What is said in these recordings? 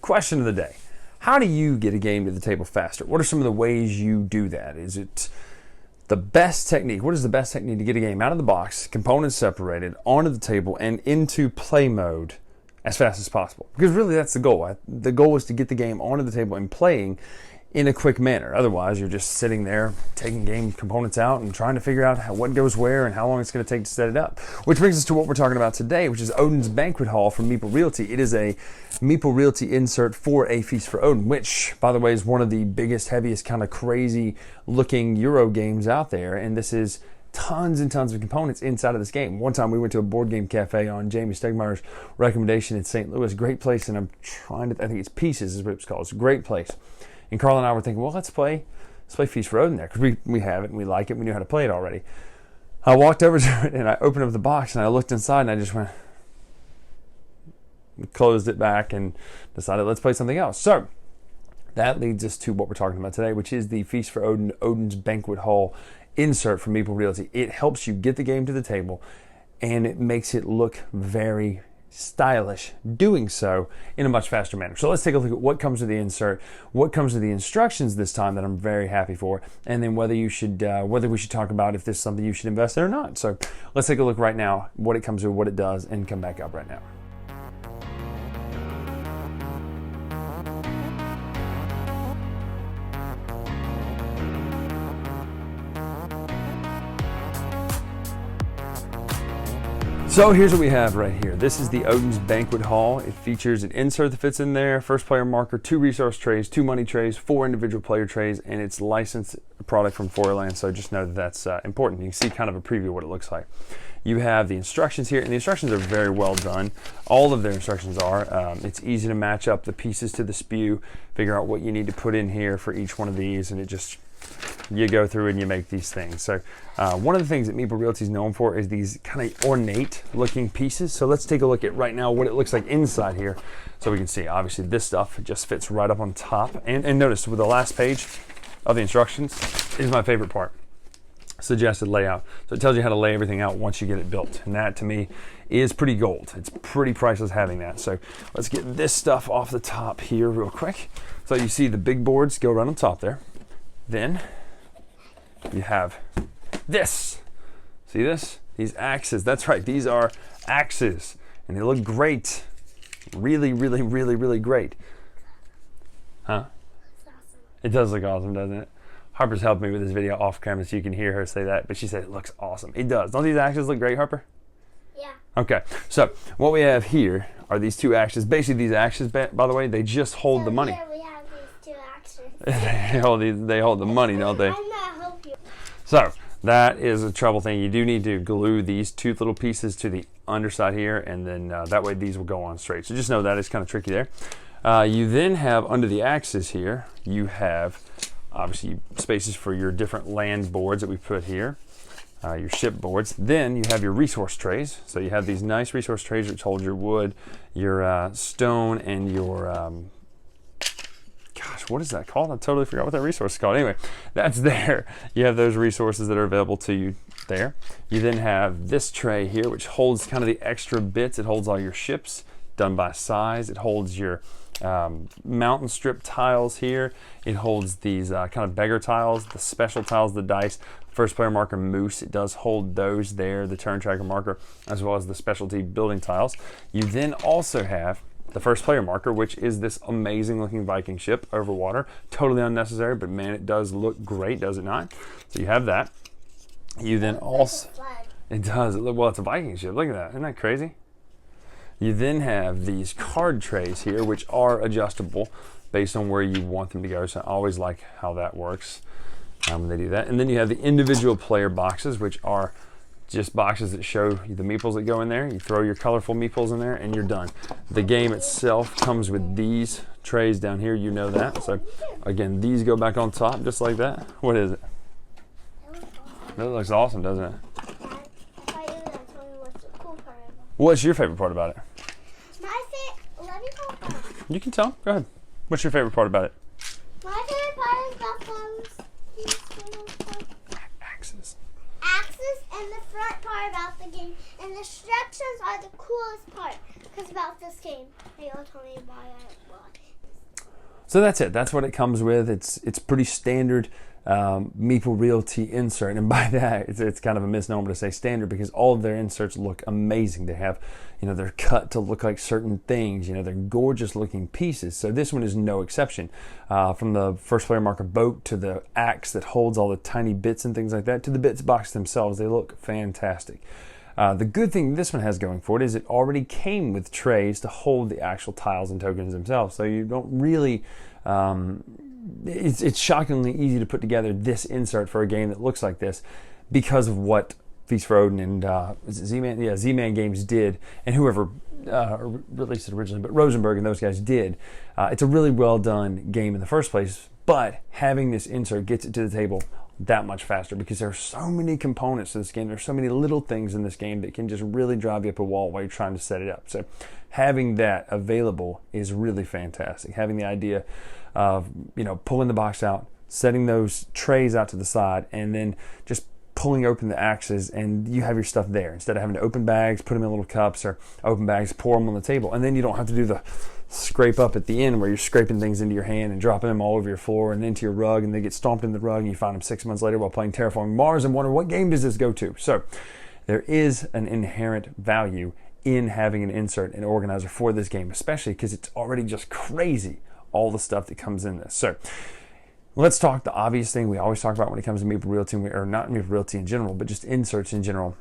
question of the day. How do you get a game to the table faster? What are some of the ways you do that? Is it the best technique? What is the best technique to get a game out of the box, components separated, onto the table, and into play mode as fast as possible? Because really that's the goal. The goal is to get the game onto the table and playing in a quick manner. Otherwise, you're just sitting there taking game components out and trying to figure out what goes where and how long it's going to take to set it up. Which brings us to what we're talking about today, which is Odin's Banquet Hall from Meeple Realty. It is a Meeple Realty insert for A Feast for Odin, which, by the way, is one of the biggest, heaviest, kind of crazy looking Euro games out there. And this is tons and tons of components inside of this game. One time we went to a board game cafe on Jamie Stegmeyer's recommendation in St. Louis. Great place, and I think it's Pieces is what it's called. It's a great place. And Carl and I were thinking, well, let's play Feast for Odin there, because we have it and we like it. We knew how to play it already. I walked over to it and I opened up the box and I looked inside and I just went, closed it back and decided let's play something else. So that leads us to what we're talking about today, which is the Feast for Odin, Odin's Banquet Hall insert from Meeple Realty. It helps you get the game to the table and it makes it look very stylish, doing so in a much faster manner. So let's take a look at what comes with the insert, what comes with the instructions this time that I'm very happy for, and then whether we should talk about if this is something you should invest in or not. So let's take a look right now, what it comes with, what it does, and come back up right now. So here's what we have right here. This is the Odin's Banquet Hall. It features an insert that fits in there, first player marker, 2 resource trays, 2 money trays, 4 individual player trays, and it's licensed product from Foreland, so just know that that's important. You can see kind of a preview of what it looks like. You have the instructions here, and the instructions are very well done. All of their instructions are. It's easy to match up the pieces to the SPU, figure out what you need to put in here for each one of these, and you go through and you make these things. So one of the things that Meeple Realty is known for is these kind of ornate looking pieces. So let's take a look at right now what it looks like inside here so we can see. Obviously this stuff just fits right up on top. And notice with the last page of the instructions is my favorite part, suggested layout. So it tells you how to lay everything out once you get it built. And that to me is pretty gold. It's pretty priceless having that. So let's get this stuff off the top here real quick. So you see the big boards go right on top there. Then you have this. See this? These axes. That's right. These are axes. And they look great. Really, really, really, really great. Huh? It's awesome. It does look awesome, doesn't it? Harper's helped me with this video off camera so you can hear her say that. But she said it looks awesome. It does. Don't these axes look great, Harper? Yeah. Okay. So what we have here are these 2 axes. Basically these axes, by the way, they just hold the money. Here we have these 2 axes. they hold the money, don't they? I'm gonna help you. So that is a trouble thing. You do need to glue these 2 little pieces to the underside here, and then that way these will go on straight. So just know that is kind of tricky there. You then have under the axis here, you have obviously spaces for your different land boards that we put here, your ship boards. Then you have your resource trays. So you have these nice resource trays which hold your wood, your stone, and your gosh, what is that called? I totally forgot what that resource is called. Anyway, that's there. You have those resources that are available to you there. You then have this tray here, which holds kind of the extra bits. It holds all your ships done by size. It holds your mountain strip tiles here. It holds these kind of beggar tiles, the special tiles, the dice, first player marker moose. It does hold those there, the turn tracker marker, as well as the specialty building tiles. You then also have the first player marker, which is this amazing looking Viking ship over water. Totally unnecessary, but man, it does look great, does it not? So you have that. You then also, it does. Well, it's a Viking ship. Look at that. Isn't that crazy? You then have these card trays here, which are adjustable based on where you want them to go. So I always like how that works when they do that. And then you have the individual player boxes, which are just boxes that show the meeples that go in there. You throw your colorful meeples in there and you're done. The game itself comes with these trays down here, you know that. So again, these go back on top just like that. What is it? That looks awesome, doesn't it? What's your favorite part about it? Let me go. You can tell. Go ahead. What's your favorite part about it? My favorite part is about these little axes. Axes and the front part about the game. And the instructions are the coolest part. Because about this game, they all told me why I bought So that's it. That's what it comes with. It's pretty standard Meeple Realty insert, and by that it's kind of a misnomer to say standard because all of their inserts look amazing. They have, they're cut to look like certain things. They're gorgeous looking pieces. So this one is no exception. From the first player marker boat to the axe that holds all the tiny bits and things like that to the bits box themselves, they look fantastic. The good thing this one has going for it is it already came with trays to hold the actual tiles and tokens themselves. So you don't really, it's shockingly easy to put together this insert for a game that looks like this because of what Feast for Odin and Z-Man, Z-Man Games did, and whoever released it originally, but Rosenberg and those guys did. It's a really well done game in the first place, but having this insert gets it to the table that much faster because there are so many components to this game. There's so many little things in this game that can just really drive you up a wall while you're trying to set it up. So having that available is really fantastic. Having the idea of, pulling the box out, setting those trays out to the side, and then just pulling open the axes and you have your stuff there instead of having to open bags, put them in little cups, or open bags, pour them on the table. And then you don't have to do the scrape up at the end where you're scraping things into your hand and dropping them all over your floor and into your rug, and they get stomped in the rug and you find them 6 months later while playing Terraforming Mars and wonder what game does this go to. So there is an inherent value in having an insert and organizer for this game, especially because it's already just crazy all the stuff that comes in this. So let's talk the obvious thing we always talk about when it comes to Meeple Realty, or not Meeple Realty in general, but just inserts in general,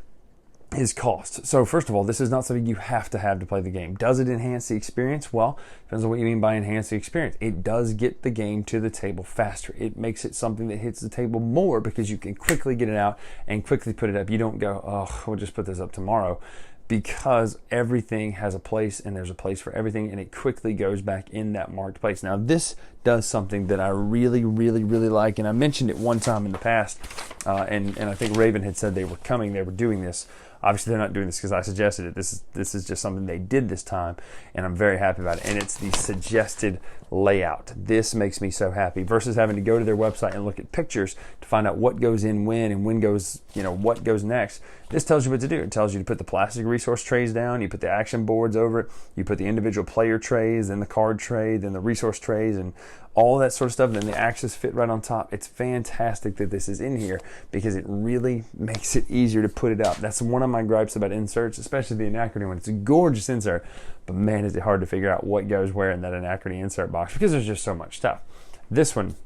is cost. So first of all, this is not something you have to play the game. Does it enhance the experience? Well, depends on what you mean by enhance the experience. It does get the game to the table faster. It makes it something that hits the table more because you can quickly get it out and quickly put it up. You don't go, oh, we'll just put this up tomorrow, because everything has a place and there's a place for everything, and it quickly goes back in that marked place. Now this does something that I really, really, really like, and I mentioned it one time in the past, and I think Raven had said they were doing this. Obviously they're not doing this because I suggested it. This is just something they did this time, and I'm very happy about it. And it's the suggested layout. This makes me so happy versus having to go to their website and look at pictures to find out what goes in when and when goes, what goes next. This tells you what to do. It tells you to put the plastic resource trays down, you put the action boards over it, you put the individual player trays, then the card tray, then the resource trays, and all that sort of stuff. Then the axes fit right on top. It's fantastic that this is in here because it really makes it easier to put it up. That's one of my gripes about inserts, especially the Anachrony one. It's a gorgeous insert, but man, is it hard to figure out what goes where in that Anachrony insert box because there's just so much stuff. This one's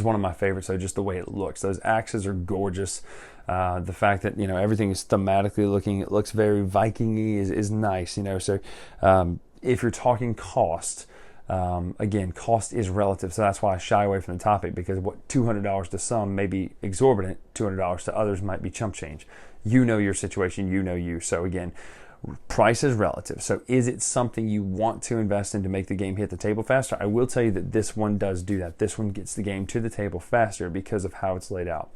one of my favorites, so just the way it looks. Those axes are gorgeous. The fact that, everything is thematically looking, it looks very Viking-y is nice, So if you're talking cost, again, cost is relative, so that's why I shy away from the topic, because what $200 to some may be exorbitant, $200 to others might be chump change. You know your situation, you. So again, price is relative. So is it something you want to invest in to make the game hit the table faster? I will tell you that this one does do that. This one gets the game to the table faster because of how it's laid out.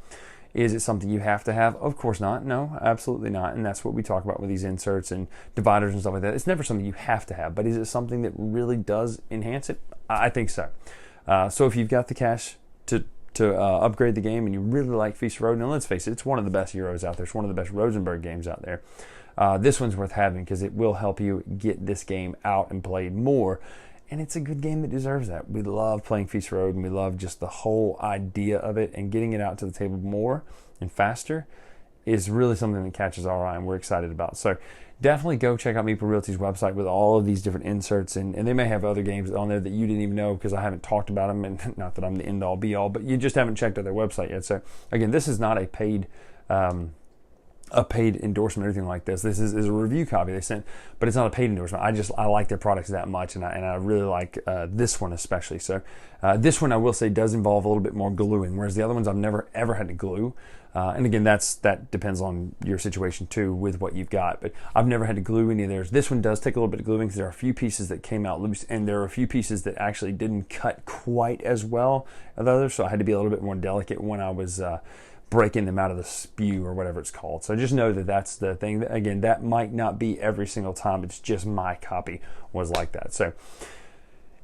Is it something you have to have? Of course not. No, absolutely not. And that's what we talk about with these inserts and dividers and stuff like that. It's never something you have to have, but is it something that really does enhance it? I think so. So if you've got the cash to upgrade the game and you really like Feast for Odin, and let's face it, it's one of the best Euros out there. It's one of the best Rosenberg games out there. This one's worth having because it will help you get this game out and played more. And it's a good game that deserves that. We love playing Feast for Odin. We love just the whole idea of it, and getting it out to the table more and faster is really something that catches our eye and we're excited about. So definitely go check out Meeple Realty's website with all of these different inserts, and they may have other games on there that you didn't even know because I haven't talked about them, and not that I'm the end-all be-all, but you just haven't checked out their website yet. So again, this is not a paid endorsement or anything like this. This is a review copy they sent, but it's not a paid endorsement. I like their products that much, and I really like this one especially. So this one, I will say, does involve a little bit more gluing, whereas the other ones I've never ever had to glue. And again, that depends on your situation too with what you've got, but I've never had to glue any of theirs. This one does take a little bit of gluing because there are a few pieces that came out loose, and there are a few pieces that actually didn't cut quite as well as the others, so I had to be a little bit more delicate when I was breaking them out of the spew or whatever it's called. So just know that that's the thing. Again, that might not be every single time. It's just my copy was like that. So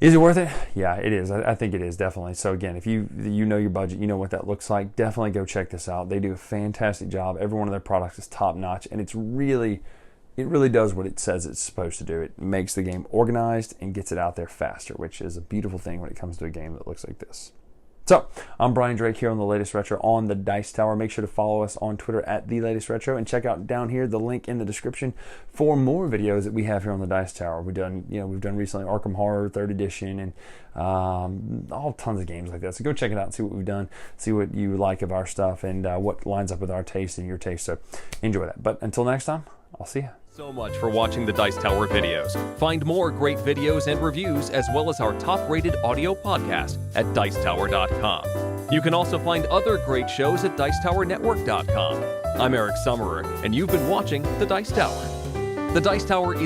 is it worth it? Yeah, it is. I think it is, definitely. So again, if you know your budget, you know what that looks like, definitely go check this out. They do a fantastic job. Every one of their products is top notch, and it's really it really does what it says it's supposed to do. It makes the game organized and gets it out there faster, which is a beautiful thing when it comes to a game that looks like this. So, I'm Brian Drake here on The Latest Retro on the Dice Tower. Make sure to follow us on Twitter at The Latest Retro, and check out down here the link in the description for more videos that we have here on the Dice Tower. We've done recently Arkham Horror 3rd Edition and all tons of games like that. So go check it out and see what we've done, see what you like of our stuff, and what lines up with our taste and your taste. So enjoy that. But until next time, I'll see you. So much for watching the Dice Tower videos. Find more great videos and reviews, as well as our top-rated audio podcast at Dicetower.com. You can also find other great shows at DicetowerNetwork.com. I'm Eric Summerer, and you've been watching the Dice Tower. The Dice Tower is